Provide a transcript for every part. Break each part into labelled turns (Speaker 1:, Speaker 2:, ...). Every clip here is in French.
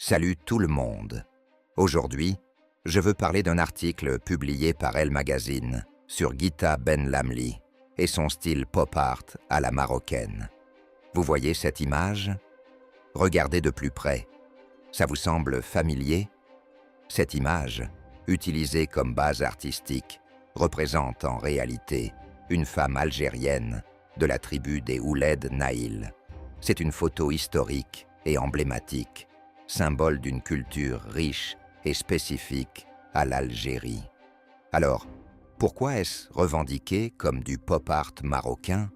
Speaker 1: Salut tout le monde. Aujourd'hui, je veux parler d'un article publié par Elle Magazine sur Guita Ben Lamli et son style pop art à la marocaine. Vous voyez cette image? Regardez de plus près. Ça vous semble familier? Cette image, utilisée comme base artistique, représente en réalité une femme algérienne de la tribu des Ouled Naïl. C'est une photo historique et emblématique, symbole d'une culture riche et spécifique à l'Algérie. Alors, pourquoi est-ce revendiqué comme du pop art marocain?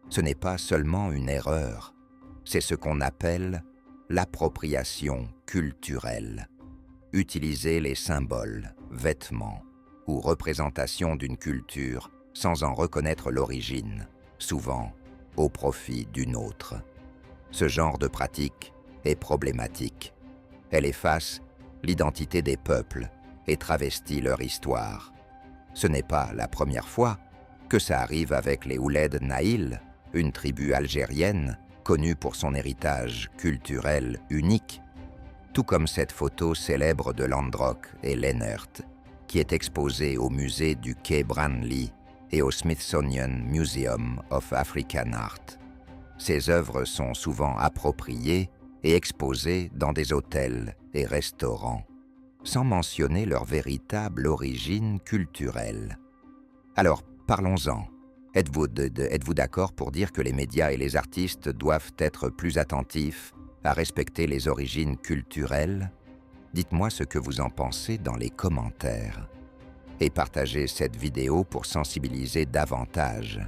Speaker 1: Ce n'est pas seulement une erreur, c'est ce qu'on appelle l'appropriation culturelle. Utiliser les symboles, vêtements ou représentations d'une culture sans en reconnaître l'origine, souvent au profit d'une autre. Ce genre de pratique est problématique. Elle efface l'identité des peuples et travestit leur histoire. Ce n'est pas la première fois que ça arrive avec les Ouled Naïl, une tribu algérienne connue pour son héritage culturel unique, tout comme cette photo célèbre de Landrock et Lehnert, qui est exposée au musée du quai Branly et au Smithsonian Museum of African Art. Ces œuvres sont souvent appropriées et exposées dans des hôtels et restaurants, sans mentionner leur véritable origine culturelle. Alors, parlons-en. Êtes-vous d'accord pour dire que les médias et les artistes doivent être plus attentifs à respecter les origines culturelles? Dites-moi ce que vous en pensez dans les commentaires. Et partagez cette vidéo pour sensibiliser davantage